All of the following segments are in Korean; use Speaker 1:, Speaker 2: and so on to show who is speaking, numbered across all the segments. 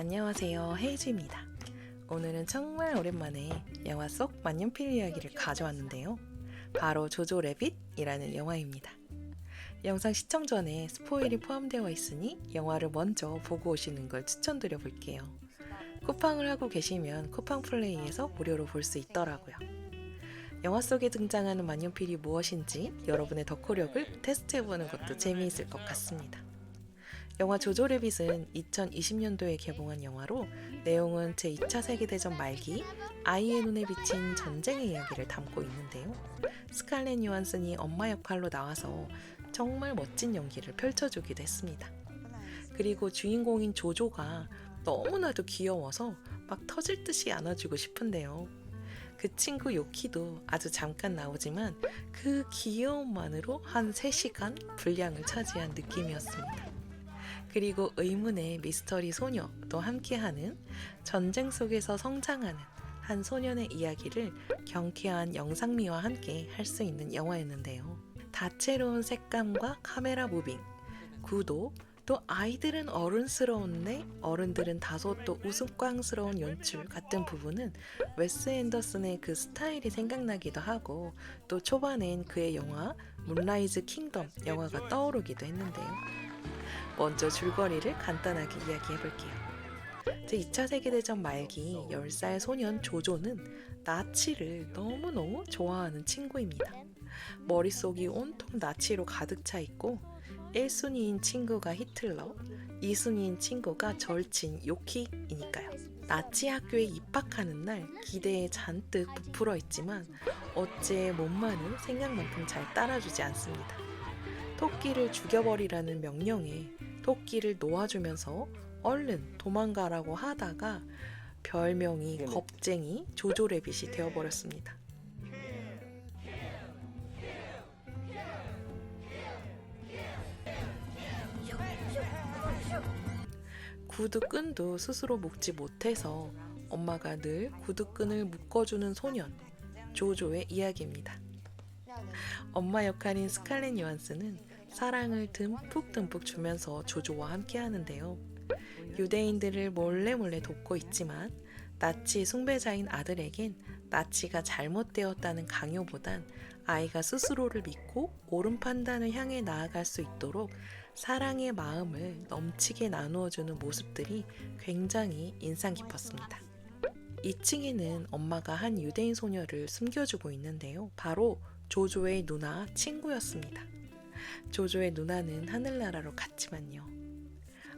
Speaker 1: 안녕하세요, 헤이즈입니다. 오늘은 정말 오랜만에 영화 속 만년필 이야기를 가져왔는데요. 바로 조조 래빗이라는 영화입니다. 영상 시청 전에 스포일이 포함되어 있으니 영화를 먼저 보고 오시는 걸 추천드려 볼게요. 쿠팡을 하고 계시면 쿠팡 플레이에서 무료로 볼 수 있더라고요. 영화 속에 등장하는 만년필이 무엇인지 여러분의 덕후력을 테스트해보는 것도 재미있을 것 같습니다. 영화 조조 래빗은 2020년도에 개봉한 영화로 내용은 제2차 세계대전 말기 아이의 눈에 비친 전쟁의 이야기를 담고 있는데요. 스칼렛 요한슨이 엄마 역할로 나와서 정말 멋진 연기를 펼쳐주기도 했습니다. 그리고 주인공인 조조가 너무나도 귀여워서 막 터질 듯이 안아주고 싶은데요. 그 친구 요키도 아주 잠깐 나오지만 그 귀여움만으로 한 3시간 분량을 차지한 느낌이었습니다. 그리고 의문의 미스터리 소녀도 함께하는 전쟁 속에서 성장하는 한 소년의 이야기를 경쾌한 영상미와 함께 할 수 있는 영화였는데요. 다채로운 색감과 카메라 무빙, 구도, 또 아이들은 어른스러운데 어른들은 다소 또 우스꽝스러운 연출 같은 부분은 웨스 앤더슨의 그 스타일이 생각나기도 하고 또 초반엔 그의 영화 문라이즈 킹덤 영화가 떠오르기도 했는데요. 먼저 줄거리를 간단하게 이야기해볼게요. 제2차 세계대전 말기 10살 소년 조조는 나치를 너무너무 좋아하는 친구입니다. 머릿속이 온통 나치로 가득 차 있고 1순위인 친구가 히틀러, 2순위인 친구가 절친 요키이니까요. 나치 학교에 입학하는 날 기대에 잔뜩 부풀어 있지만 어째 몸만은 생각만큼 잘 따라주지 않습니다. 토끼를 죽여버리라는 명령에 토끼를 놓아주면서 얼른 도망가라고 하다가 별명이 겁쟁이 조조 래빗이 되어버렸습니다. 구두끈도 스스로 묶지 못해서 엄마가 늘 구두끈을 묶어주는 소년 조조의 이야기입니다. 엄마 역할인 스칼렛 요한슨은 사랑을 듬뿍듬뿍 주면서 조조와 함께 하는데요. 유대인들을 몰래 돕고 있지만 나치 숭배자인 아들에겐 나치가 잘못되었다는 강요보단 아이가 스스로를 믿고 옳은 판단을 향해 나아갈 수 있도록 사랑의 마음을 넘치게 나누어주는 모습들이 굉장히 인상 깊었습니다. 2층에는 엄마가 한 유대인 소녀를 숨겨주고 있는데요. 바로 조조의 누나 친구였습니다. 조조의 누나는 하늘나라로 갔지만요.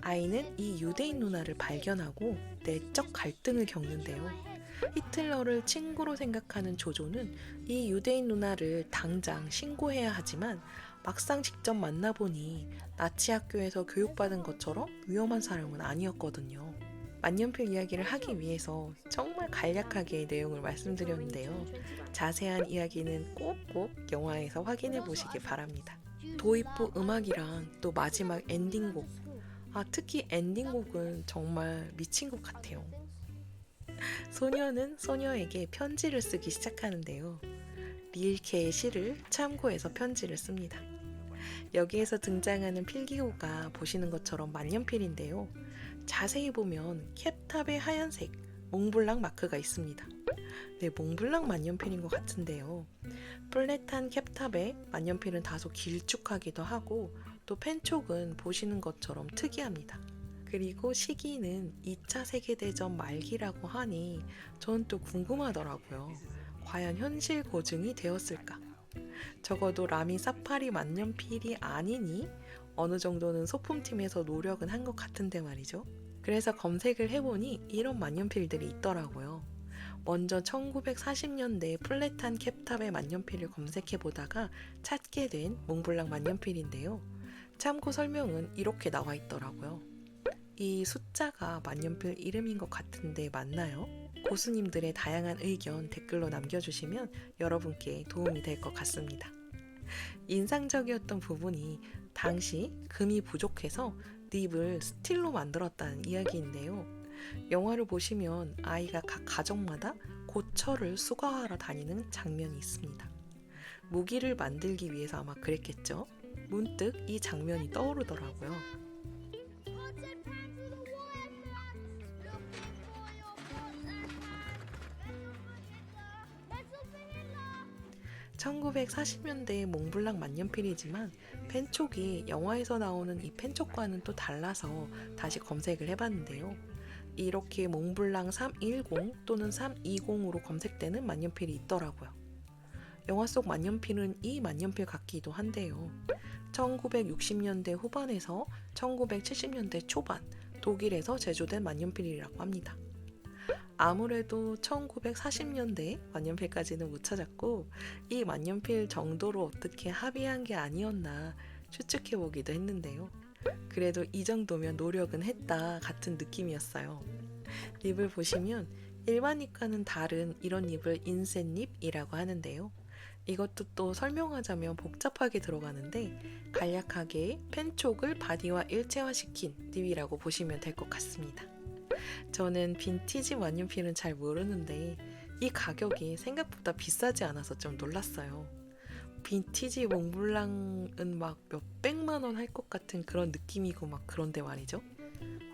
Speaker 1: 아이는 이 유대인 누나를 발견하고 내적 갈등을 겪는데요. 히틀러를 친구로 생각하는 조조는 이 유대인 누나를 당장 신고해야 하지만 막상 직접 만나보니 나치 학교에서 교육받은 것처럼 위험한 사람은 아니었거든요. 만년필 이야기를 하기 위해서 정말 간략하게 내용을 말씀드렸는데요. 자세한 이야기는 꼭꼭 영화에서 확인해 보시기 바랍니다. 도입부 음악이랑 또 마지막 엔딩곡, 특히 엔딩곡은 정말 미친 것 같아요. 소녀는 소녀에게 편지를 쓰기 시작하는데요. 릴케의 시를 참고해서 편지를 씁니다. 여기에서 등장하는 필기구가 보시는 것처럼 만년필인데요. 자세히 보면 캡탑에 하얀색 몽블랑 마크가 있습니다. 네, 몽블랑 만년필인 것 같은데요. 플랫한 캡탑에 만년필은 다소 길쭉하기도 하고 또 펜촉은 보시는 것처럼 특이합니다. 그리고 시기는 2차 세계대전 말기라고 하니 전 또 궁금하더라고요. 과연 현실 고증이 되었을까? 적어도 라미 사파리 만년필이 아니니 어느 정도는 소품팀에서 노력은 한 것 같은데 말이죠. 그래서 검색을 해보니 이런 만년필들이 있더라고요. 먼저 1940년대 플랫한 캡탑의 만년필을 검색해보다가 찾게 된 몽블랑 만년필인데요. 참고 설명은 이렇게 나와 있더라고요. 이 숫자가 만년필 이름인 것 같은데 맞나요? 고수님들의 다양한 의견 댓글로 남겨주시면 여러분께 도움이 될 것 같습니다. 인상적이었던 부분이 당시 금이 부족해서 닙을 스틸로 만들었다는 이야기인데요. 영화를 보시면 아이가 각 가정마다 고철을 수거하러 다니는 장면이 있습니다. 무기를 만들기 위해서 아마 그랬겠죠? 문득 이 장면이 떠오르더라고요. 1940년대 몽블랑 만년필이지만 펜촉이 영화에서 나오는 이 펜촉과는 또 달라서 다시 검색을 해봤는데요. 이렇게 몽블랑 310 또는 320으로 검색되는 만년필이 있더라고요. 영화 속 만년필은 이 만년필 같기도 한데요. 1960년대 후반에서 1970년대 초반 독일에서 제조된 만년필이라고 합니다. 아무래도 1940년대 만년필까지는 못 찾았고 이 만년필 정도로 어떻게 합의한 게 아니었나 추측해보기도 했는데요. 그래도 이 정도면 노력은 했다 같은 느낌이었어요. 립을 보시면 일반 립과는 다른 이런 립을 인센립이라고 하는데요. 이것도 또 설명하자면 복잡하게 들어가는데 간략하게 펜촉을 바디와 일체화시킨 립이라고 보시면 될 것 같습니다. 저는 빈티지 만년필은 잘 모르는데 이 가격이 생각보다 비싸지 않아서 좀 놀랐어요. 빈티지 몽블랑은 막 몇백만 원 할 것 같은 그런 느낌이고 막 그런데 말이죠.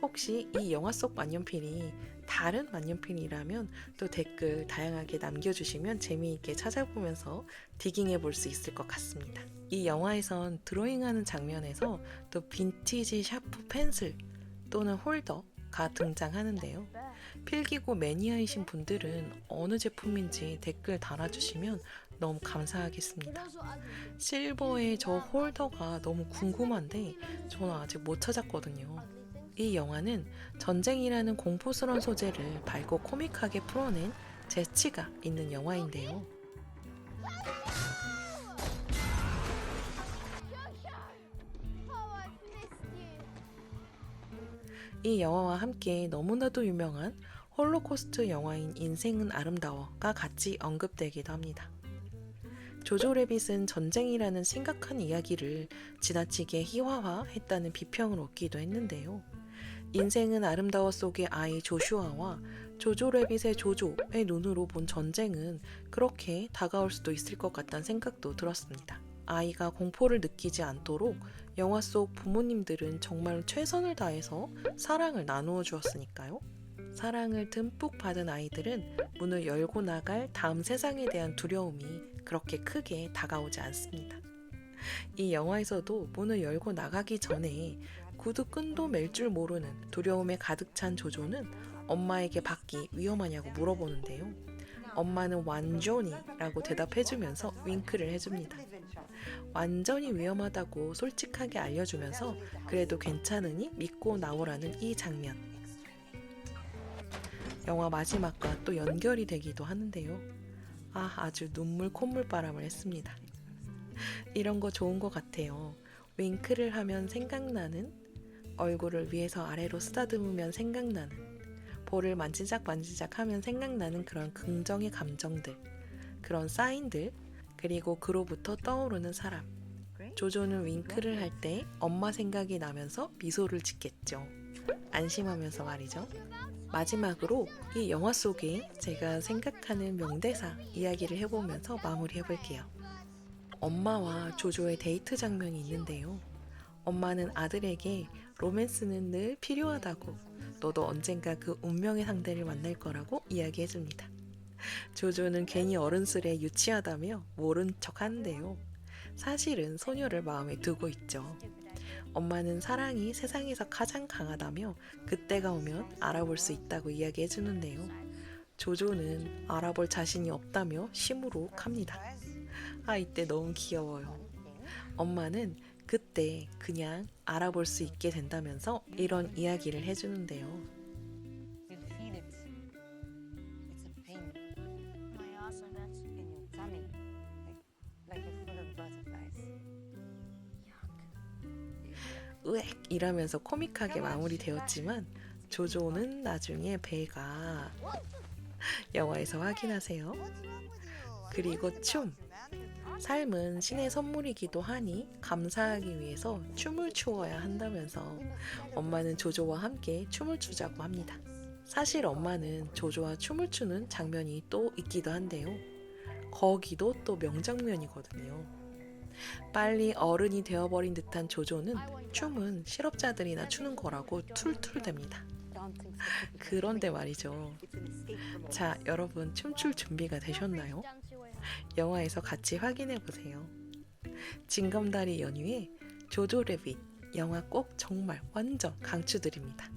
Speaker 1: 혹시 이 영화 속 만년필이 다른 만년필이라면 또 댓글 다양하게 남겨주시면 재미있게 찾아보면서 디깅해 볼 수 있을 것 같습니다. 이 영화에선 드로잉하는 장면에서 또 빈티지 샤프 펜슬 또는 홀더가 등장하는데요. 필기구 매니아이신 분들은 어느 제품인지 댓글 달아주시면 너무 감사하겠습니다. 실버의 저 홀더가 너무 궁금한데 저는 아직 못 찾았거든요. 이 영화는 전쟁이라는 공포스러운 소재를 밝고 코믹하게 풀어낸 재치가 있는 영화인데요. 이 영화와 함께 너무나도 유명한 홀로코스트 영화인 인생은 아름다워가 같이 언급되기도 합니다. 조조 래빗은 전쟁이라는 심각한 이야기를 지나치게 희화화했다는 비평을 얻기도 했는데요. 인생은 아름다워 속의 아이 조슈아와 조조 래빗의 조조의 눈으로 본 전쟁은 그렇게 다가올 수도 있을 것 같다는 생각도 들었습니다. 아이가 공포를 느끼지 않도록 영화 속 부모님들은 정말 최선을 다해서 사랑을 나누어 주었으니까요. 사랑을 듬뿍 받은 아이들은 문을 열고 나갈 다음 세상에 대한 두려움이 그렇게 크게 다가오지 않습니다. 이 영화에서도 문을 열고 나가기 전에 구두 끈도 맬 줄 모르는 두려움에 가득 찬 조조는 엄마에게 받기 위험하냐고 물어보는데요. 엄마는 완전히라고 대답해주면서 윙크를 해줍니다. 완전히 위험하다고 솔직하게 알려주면서 그래도 괜찮으니 믿고 나오라는 이 장면. 영화 마지막과 또 연결이 되기도 하는데요. 아주 눈물 콧물바람을 했습니다. 이런 거 좋은 것 같아요. 윙크를 하면 생각나는, 얼굴을 위에서 아래로 쓰다듬으면 생각나는, 볼을 만지작 하면 생각나는 그런 긍정의 감정들, 그런 사인들, 그리고 그로부터 떠오르는 사람. 조조는 윙크를 할 때 엄마 생각이 나면서 미소를 짓겠죠. 안심하면서 말이죠. 마지막으로 이 영화 속에 제가 생각하는 명대사 이야기를 해보면서 마무리해볼게요. 엄마와 조조의 데이트 장면이 있는데요. 엄마는 아들에게 로맨스는 늘 필요하다고, 너도 언젠가 그 운명의 상대를 만날 거라고 이야기해줍니다. 조조는 괜히 어른스레 유치하다며 모른 척 하는데요. 사실은 소녀를 마음에 두고 있죠. 엄마는 사랑이 세상에서 가장 강하다며 그때가 오면 알아볼 수 있다고 이야기해주는데요. 조조는 알아볼 자신이 없다며 시무룩합니다. 이때 너무 귀여워요. 엄마는 그때 그냥 알아볼 수 있게 된다면서 이런 이야기를 해주는데요.
Speaker 2: You feel it. It's a pain
Speaker 3: My also that's
Speaker 2: in your tummy, like you're full of butterflies.
Speaker 1: 으액 이라면서 코믹하게 마무리되었지만 조조는 나중에 배가 영화에서 확인하세요. 그리고 춤. 삶은 신의 선물이기도 하니 감사하기 위해서 춤을 추어야 한다면서 엄마는 조조와 함께 춤을 추자고 합니다. 사실 엄마는 조조와 춤을 추는 장면이 또 있기도 한데요. 거기도 또 명장면이거든요. 빨리 어른이 되어버린 듯한 조조는 춤은 실업자들이나 추는 거라고 툴툴댑니다.
Speaker 2: dancing specifically.
Speaker 1: 그런데 말이죠.
Speaker 2: It's an escape from all
Speaker 1: 자, 여러분 춤출 준비가 되셨나요? 영화에서 같이 확인해 보세요. 징검다리 연휴에 조조 래빗 영화 꼭 정말 완전 강추드립니다.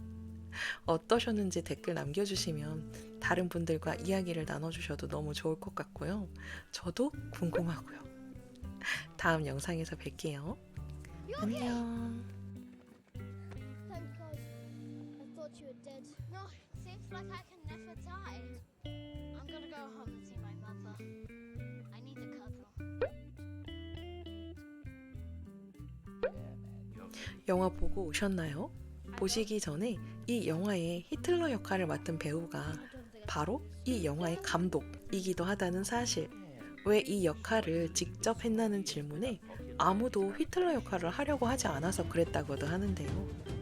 Speaker 1: 어떠셨는지 댓글 남겨주시면 다른 분들과 이야기를 나눠주셔도 너무 좋을 것 같고요. 저도 궁금하고요. 다음 영상에서 뵐게요. 안녕.
Speaker 3: Thank God. I thought you were dead. No, it seems like I can never die. I'm gonna go home and see my mother. I need a cuddle.
Speaker 1: 영화 보고 오셨나요? 보시기 전에 이 영화의 히틀러 역할을 맡은 배우가 바로 이 영화의 감독이기도 하다는 사실. 왜 이 역할을 직접 했나는 질문에 아무도 히틀러 역할을 하려고 하지 않아서 그랬다고도 하는데요.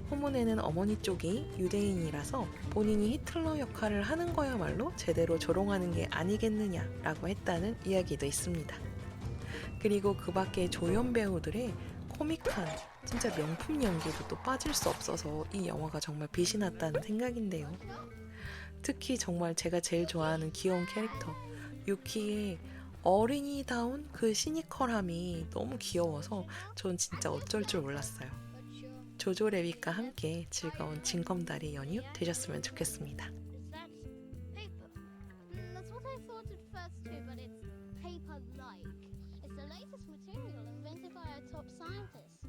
Speaker 1: 후문에는 어머니 쪽이 유대인이라서 본인이 히틀러 역할을 하는 거야말로 제대로 조롱하는 게 아니겠느냐라고 했다는 이야기도 있습니다. 그리고 그 밖에 조연 배우들의 코믹한 진짜 명품 연기도 또 빠질 수 없어서 이 영화가 정말 빛이 났다는 생각인데요. 특히 정말 제가 제일 좋아하는 귀여운 캐릭터 유키의 어린이다운 그 시니컬함이 너무 귀여워서 전 진짜 어쩔 줄 몰랐어요. 조조 래빗과 함께 즐거운 징검다리 연휴 되셨으면 좋겠습니다.
Speaker 3: Is that paper? That's what I thought at first too, but it's paper-like. It's the latest material invented by our top scientists.